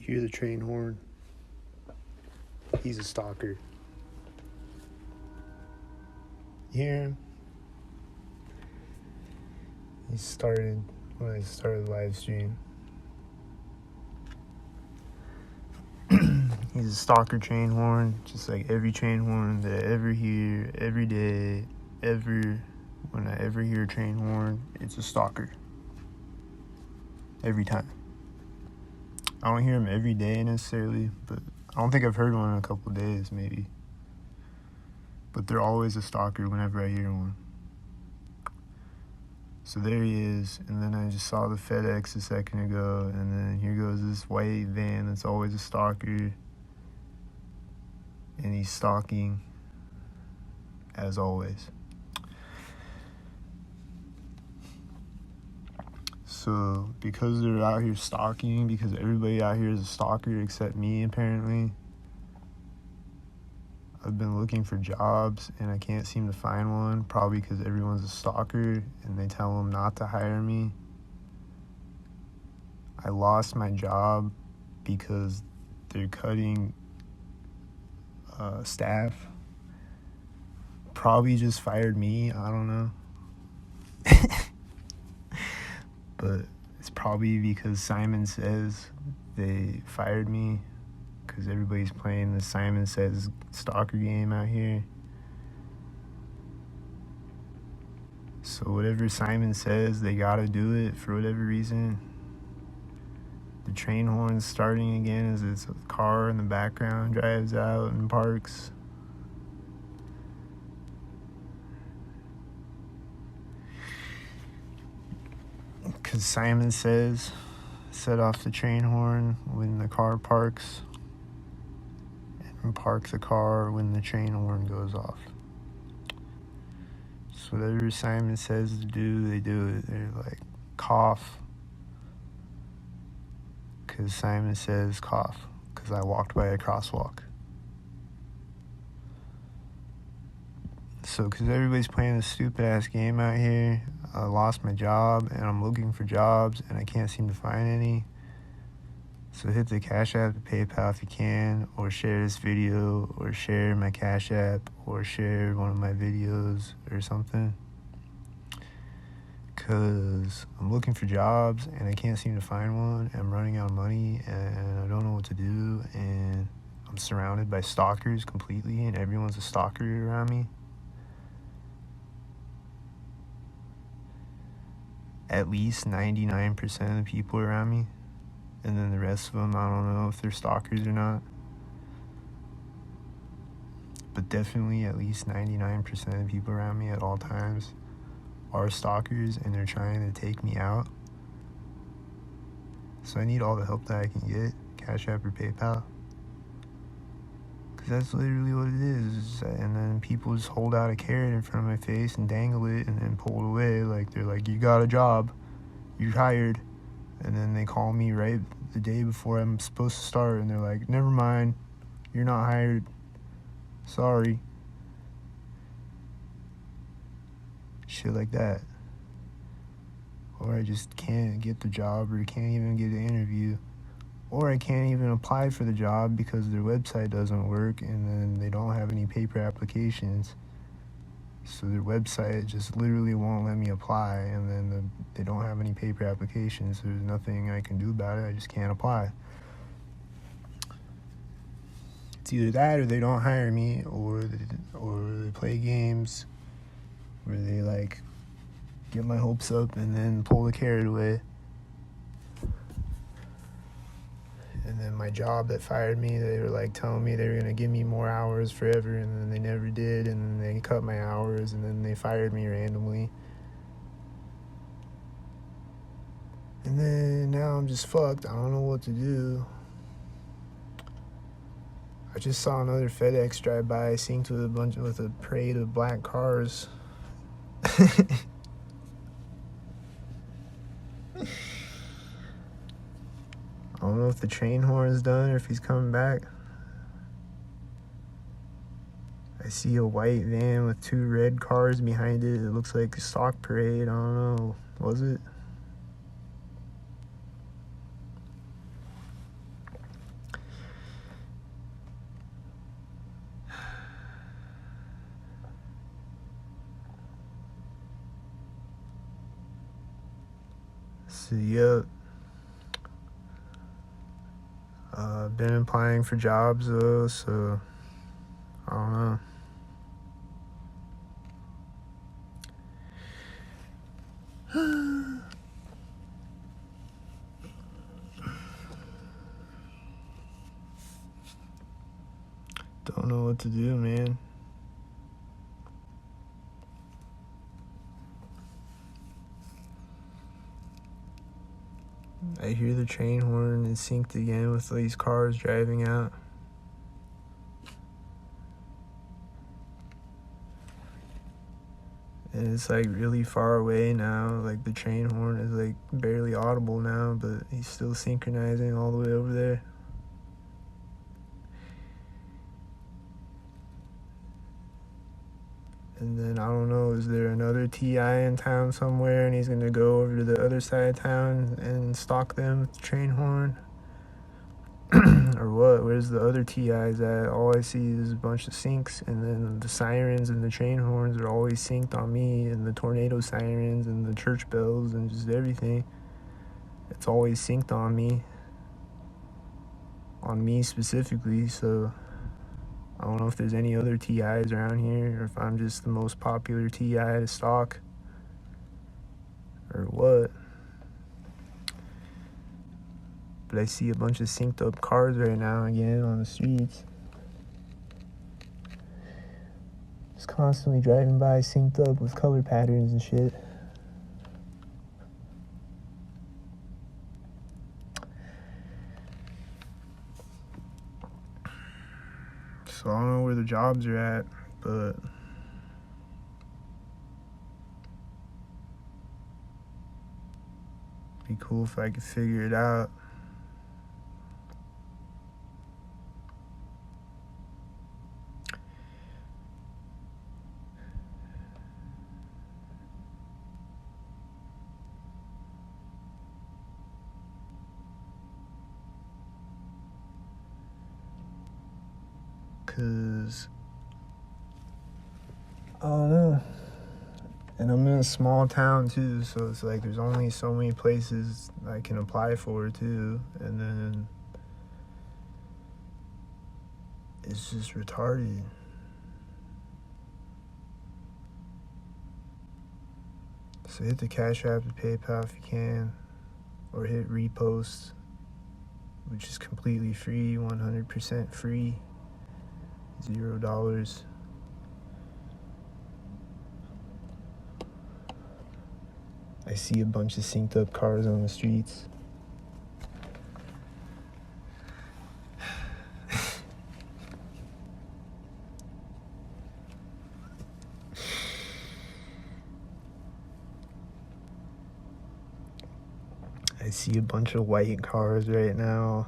hear the train horn, he's a stalker. You hear him? He started when I started the live stream. He's a stalker train horn, just like every train horn that I ever hear, every day, when I ever hear a train horn, it's a stalker. Every time. I don't hear him every day necessarily, but I don't think I've heard one in a couple of days, maybe. But they're always a stalker whenever I hear one. So there he is, and then I just saw the FedEx a second ago, and then here goes this white van that's always a stalker, and he's stalking, as always. So, because they're out here stalking, because everybody out here is a stalker except me, apparently, I've been looking for jobs, and I can't seem to find one, probably because everyone's a stalker, and they tell them not to hire me. I lost my job because they're cutting staff. Probably just fired me, I don't know. But it's probably because Simon Says they fired me, because everybody's playing the Simon Says stalker game out here. So whatever Simon says, they gotta do it for whatever reason. The train horn's starting again as this car in the background drives out and parks. Because Simon Says set off the train horn when the car parks, and park the car when the train horn goes off. So whatever Simon says to do, they do it. They're like, cough, because Simon says cough, because I walked by a crosswalk. So because everybody's playing this stupid ass game out here, I lost my job, and I'm looking for jobs, and I can't seem to find any. So hit the Cash App to PayPal if you can, or share this video, or share my Cash App, or share one of my videos or something. Because I'm looking for jobs, and I can't seem to find one, and I'm running out of money, and I don't know what to do, and I'm surrounded by stalkers completely, and everyone's a stalker around me. At least 99% of the people around me. And then the rest of them, I don't know if they're stalkers or not. But definitely at least 99% of the people around me at all times are stalkers, and they're trying to take me out. So I need all the help that I can get, Cash App or PayPal. Because that's literally what it is. And then people just hold out a carrot in front of my face and dangle it and then pull it away. Like, they're like, you got a job, you're hired. And then they call me right the day before I'm supposed to start, and they're like, never mind, you're not hired, sorry. Shit like that. Or I just can't get the job, or can't even get an interview, or I can't even apply for the job because their website doesn't work, and then they don't have any paper applications. So their website just literally won't let me apply, and then they don't have any paper applications. So there's nothing I can do about it. I just can't apply. It's either that, or they don't hire me, or they play games where they like get my hopes up and then pull the carrot away. And then my job that fired me, they were like telling me they were going to give me more hours forever, and then they never did, and then they cut my hours, and then they fired me randomly. And then now I'm just fucked. I don't know what to do. I just saw another FedEx drive by, synced with a parade of black cars. I don't know if the train horn is done or if he's coming back. I see a white van with 2 red cars behind it. It looks like a stock parade. I don't know. Was it? So, yep. Been applying for jobs though, so I don't know. Don't know what to do, man. I hear the train horn is synced again with these cars driving out. And it's like really far away now. Like the train horn is like barely audible now, but he's still synchronizing all the way over there. And then I don't know, is there another TI in town somewhere and he's gonna go over to the other side of town and stalk them with the train horn? Or what? Where's the other TIs at? All I see is a bunch of syncs, and then the sirens and the train horns are always synced on me, and the tornado sirens and the church bells and just everything. It's always synced on me specifically, so I don't know if there's any other TIs around here, or if I'm just the most popular TI to stalk, or what. But I see a bunch of synced up cars right now again on the streets. Just constantly driving by synced up with color patterns and shit. So I don't know where the jobs are at, but it'd be cool if I could figure it out. Cause I don't know. And I'm in a small town too, so it's like there's only so many places I can apply for too, and then it's just retarded. So hit the Cash App and PayPal if you can, or hit repost, which is completely free, 100% free, $0. I see a bunch of synced up cars on the streets. I see a bunch of white cars right now.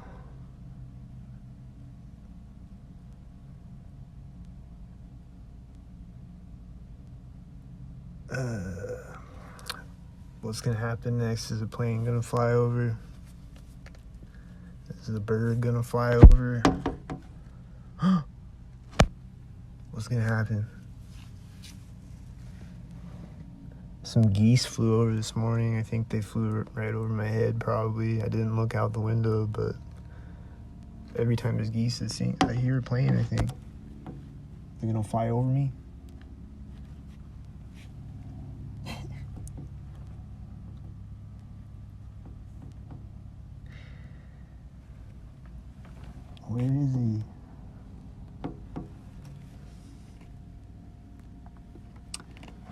What's gonna happen next? Is a plane gonna fly over? Is a bird gonna fly over? What's gonna happen? Some geese flew over this morning. I think they flew right over my head probably. I didn't look out the window, but every time there's geese, I hear a plane, I think. They're gonna fly over me? Where is he?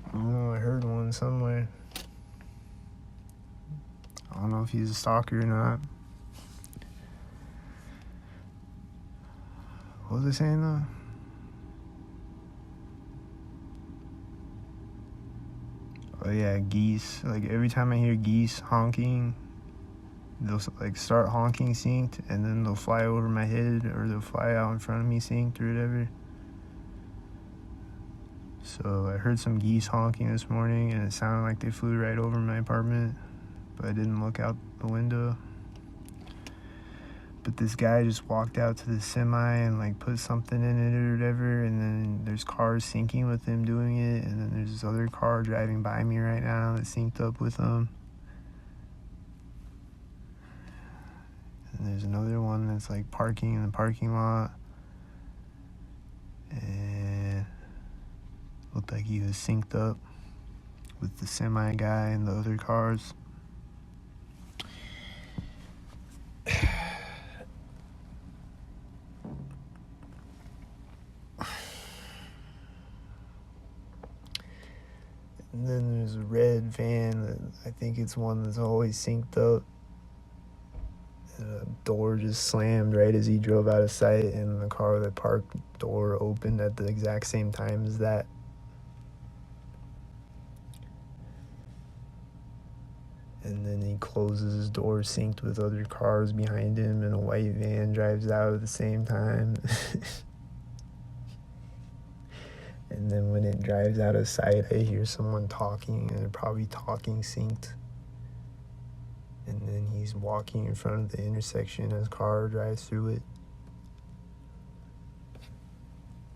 I don't know, I heard one somewhere. I don't know if he's a stalker or not. What was I saying though? Oh yeah, geese. Like every time I hear geese honking, they'll like start honking synced, and then they'll fly over my head, or they'll fly out in front of me synced, or whatever. So I heard some geese honking this morning, and it sounded like they flew right over my apartment, but I didn't look out the window. But this guy just walked out to the semi and like put something in it or whatever, and then there's cars syncing with him doing it, and then there's this other car driving by me right now that's synced up with him. there's another one that's like parking in the parking lot, and looked like he was synced up with the semi guy and the other cars. And then there's a red van that I think it's one that's always synced up. And a door just slammed right as he drove out of sight, and the car that parked door opened at the exact same time as that. And then he closes his door synced with other cars behind him, and a white van drives out at the same time. And then when it drives out of sight, I hear someone talking, and they're probably talking synced. And then he's walking in front of the intersection as car drives through it.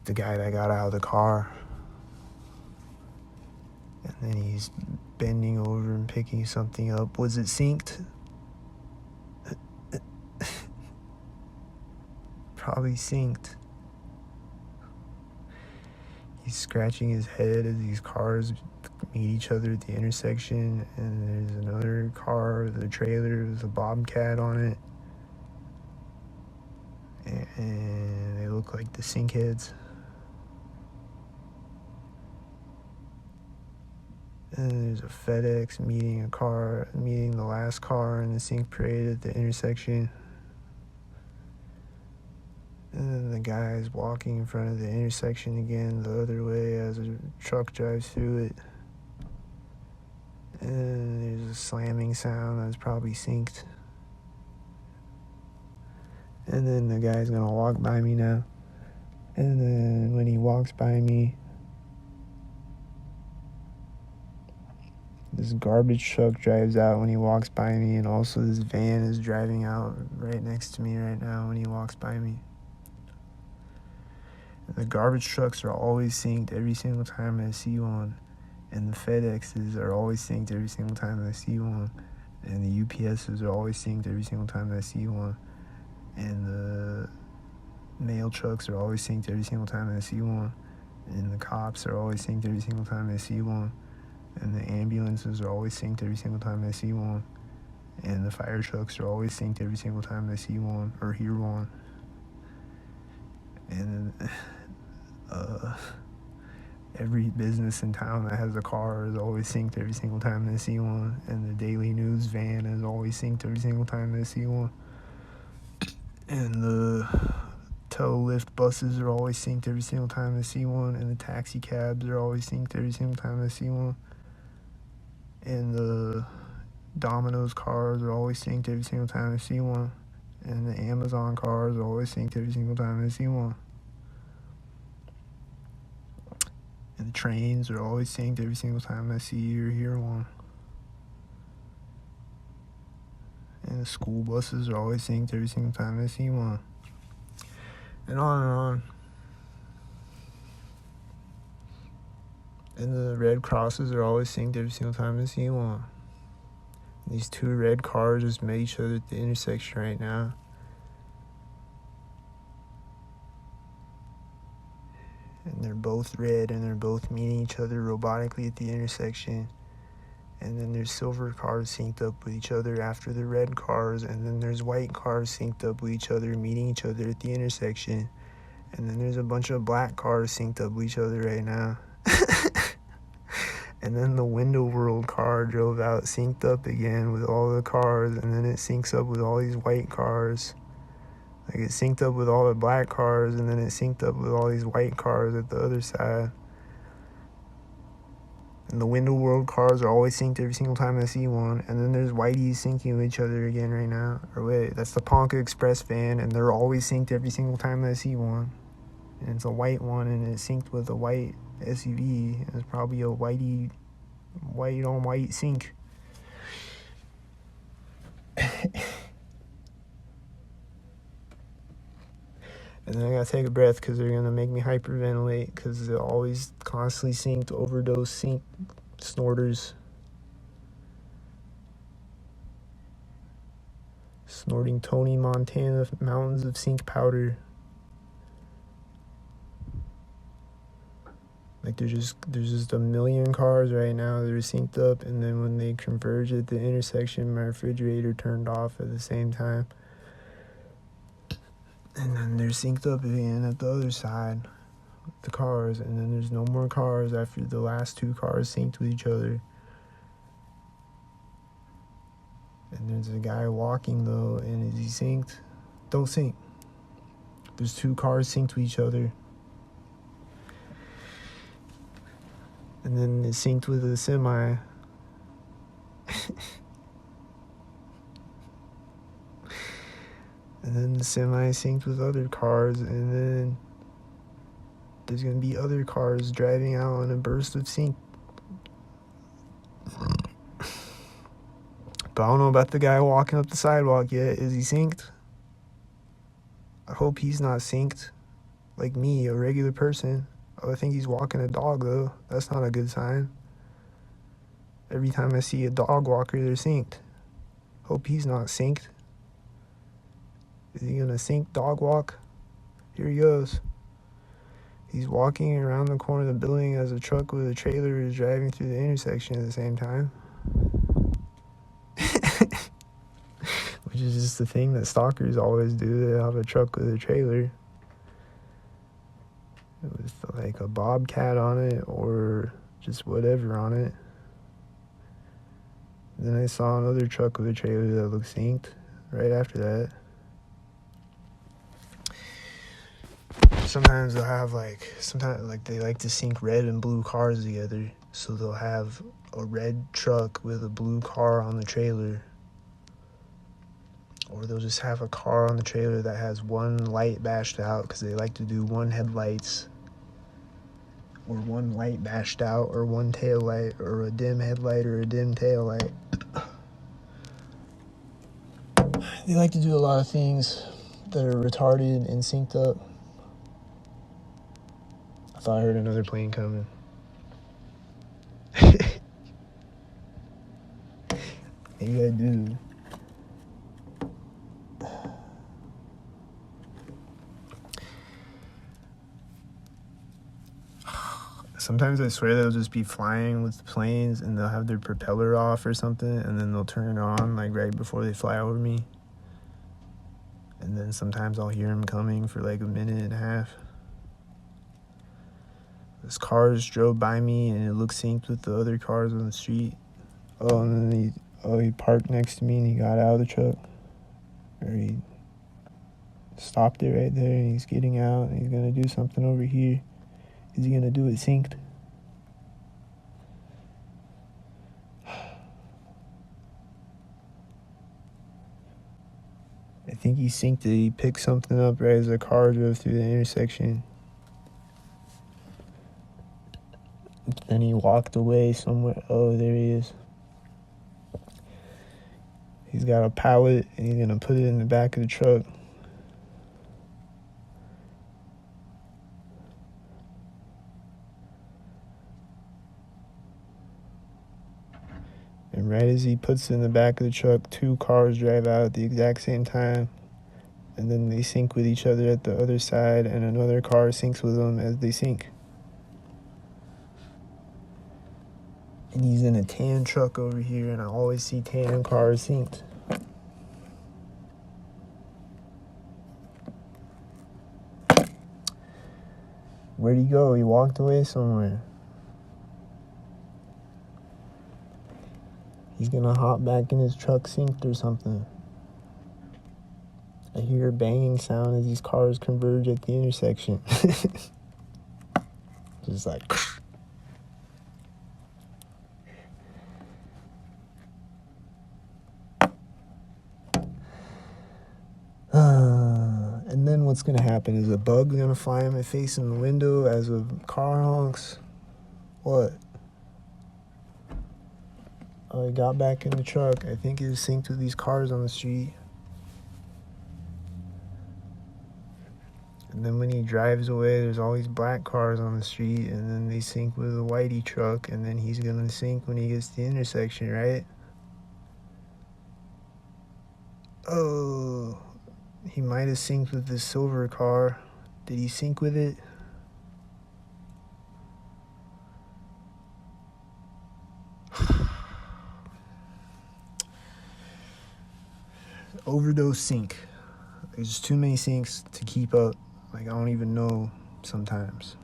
The guy that got out of the car. And then he's bending over and picking something up. Was it synced? Probably synced. He's scratching his head as these cars meet each other at the intersection, and there's another car with a trailer with a bobcat on it, and they look like the sync heads. And there's a FedEx meeting the last car in the sync parade at the intersection. And then the guy's walking in front of the intersection again the other way as a truck drives through it. And there's a slamming sound that's probably synced. And then the guy's gonna walk by me now. And then when he walks by me, this garbage truck drives out when he walks by me, and also this van is driving out right next to me right now when he walks by me. The garbage trucks are always synced every single time I see one, and the FedExes are always synced every single time I see one, and the UPSs are always synced every single time I see one, and the mail trucks are always synced every single time I see one, and the cops are always synced every single time I see one, and the ambulances are always synced every single time I see one, and the fire trucks are always synced every single time I see one or hear one. And every business in town that has a car is always synced every single time they see one, and the daily news van is always synced every single time they see one, and the lift buses are always synced every single time they see one, and the taxi cabs are always synced every single time they see one, and the Domino's cars are always synced every single time I see one, and the Amazon cars are always synced every single time I see one. And the trains are always synced every single time I see or hear one. And the school buses are always synced every single time I see one. And on and on. And the red crosses are always synced every single time I see one. These two red cars just met each other at the intersection right now. And they're both red, and they're both meeting each other robotically at the intersection. And then there's silver cars synced up with each other after the red cars, and then there's white cars synced up with each other, meeting each other at the intersection. And then there's a bunch of black cars synced up with each other right now. And then the Window World car drove out, synced up again with all the cars, and then it syncs up with all these white cars. Like, it synced up with all the black cars, and then it synced up with all these white cars at the other side. And the Window World cars are always synced every single time I see one. And then there's Whiteys syncing with each other again right now. Or wait, that's the Ponca Express van, and they're always synced every single time I see one. And it's a white one, and it's synced with a white SUV. And it's probably a white on white sync. And then I gotta take a breath because they're gonna make me hyperventilate because they're always constantly synced, overdose, sync, snorters. snorting Tony Montana mountains of sync powder. Like there's just a million cars right now that are synced up, and then when they converge at the intersection, my refrigerator turned off at the same time. And then they're synced up again at the other side, the cars, and then there's no more cars after the last two cars synced with each other. And there's a guy walking though, and is he synced? Don't sync. There's two cars synced with each other. And then it's synced with a semi. And then the semi synced with other cars, and then there's gonna be other cars driving out on a burst of sync. But I don't know about the guy walking up the sidewalk yet. Is he synced? I hope he's not synced. Like me, a regular person. Oh, I think he's walking a dog though. That's not a good sign. Every time I see a dog walker, they're synced. Hope he's not synced. Is he gonna sync dog walk? Here he goes. He's walking around the corner of the building as a truck with a trailer is driving through the intersection at the same time. Which is just the thing that stalkers always do. They have a truck with a trailer with like a bobcat on it or just whatever on it. Then I saw another truck with a trailer that looked synced right after that. Sometimes they'll have sometimes they like to sync red and blue cars together. So they'll have a red truck with a blue car on the trailer. Or they'll just have a car on the trailer that has one light bashed out because they like to do one headlights. Or one light bashed out, or one tail light, or a dim headlight, or a dim tail light. They like to do a lot of things that are retarded and synced up. I thought I heard another plane coming. Maybe I do. Sometimes I swear they'll just be flying with the planes and they'll have their propeller off or something, and then they'll turn it on like right before they fly over me. And then sometimes I'll hear them coming for like a minute and a half. This car just drove by me and it looked synced with the other cars on the street. Oh, and then he parked next to me and he got out of the truck. Or he stopped it right there and he's getting out and he's gonna do something over here. Is he gonna do it synced? I think he synced it. He picked something up right as the car drove through the intersection. Then he walked away somewhere. Oh, there he is. He's got a pallet and he's gonna put it in the back of the truck. And right as he puts it in the back of the truck, two cars drive out at the exact same time. And then they sync with each other at the other side, and another car syncs with them as they sync. And he's in a tan truck over here, and I always see tan cars synced. Where'd he go? He walked away somewhere. He's gonna hop back in his truck synced or something. I hear a banging sound as these cars converge at the intersection. Just like... And then what's gonna happen is a bug's gonna fly in my face in the window as a car honks. What? Oh, he got back in the truck. I think he was synced with these cars on the street. And then when he drives away, there's all these black cars on the street, and then they sync with a whitey truck, and then he's gonna sync when he gets to the intersection, right? Oh, he might have synced with this silver car. Did he sync with it? Overdose sync. There's too many syncs to keep up. Like, I don't even know sometimes.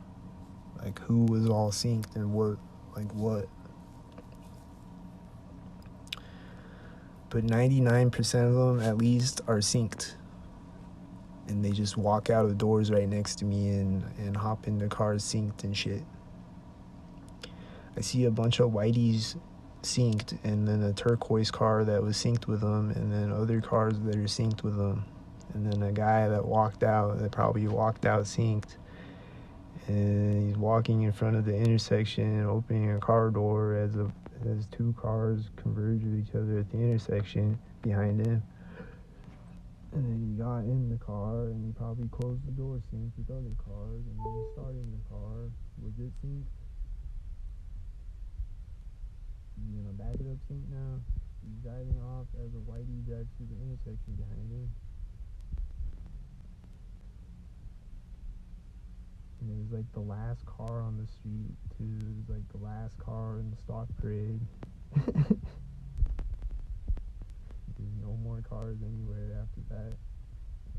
Like, who was all synced and what. But 99% of them, at least, are synced. And they just walk out of doors right next to me and hop in the cars synced and shit. I see a bunch of whiteys synced, and then a turquoise car that was synced with them, and then other cars that are synced with them. And then a guy that probably walked out synced. And he's walking in front of the intersection, opening a car door as two cars converge with each other at the intersection behind him. And then he got in the car, and he probably closed the door synced with other cars, and then he started in the car. Was it synced? He's gonna back it up sync now. He's driving off as a whitey drives through the intersection behind him. And it was like the last car on the street, too. It was like the last car in the stock parade. There's no more cars anywhere after that.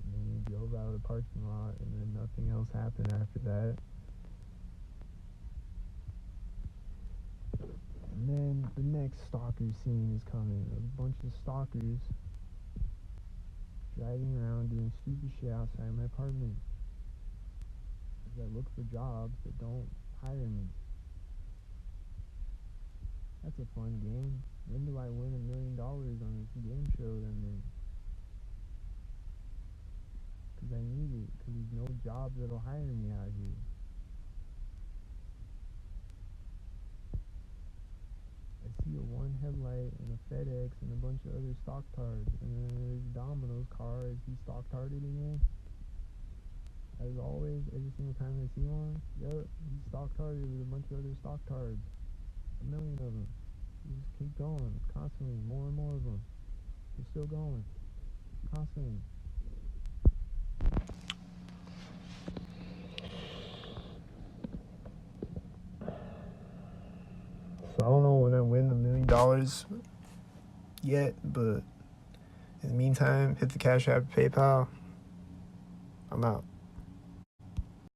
And then he drove out of the parking lot, and then nothing else happened after that. And then the next stalker scene is coming. A bunch of stalkers driving around doing stupid shit outside my apartment. I look for jobs that don't hire me. That's a fun game. When do I win $1 million on this game show that I'm in? Because I need it. Because there's no jobs that'll hire me out here. I see a one headlight and a FedEx and a bunch of other stock tards. And then there's Domino's car. Is he stock tarded again? As always, every single time I see one, yep, he's stock tarded with a bunch of other stock tards. 1 million of them. You just keep going, constantly, more and more of them. They're still going, constantly. So I don't know when I win $1 million yet, but in the meantime, hit the Cash App, PayPal. I'm out.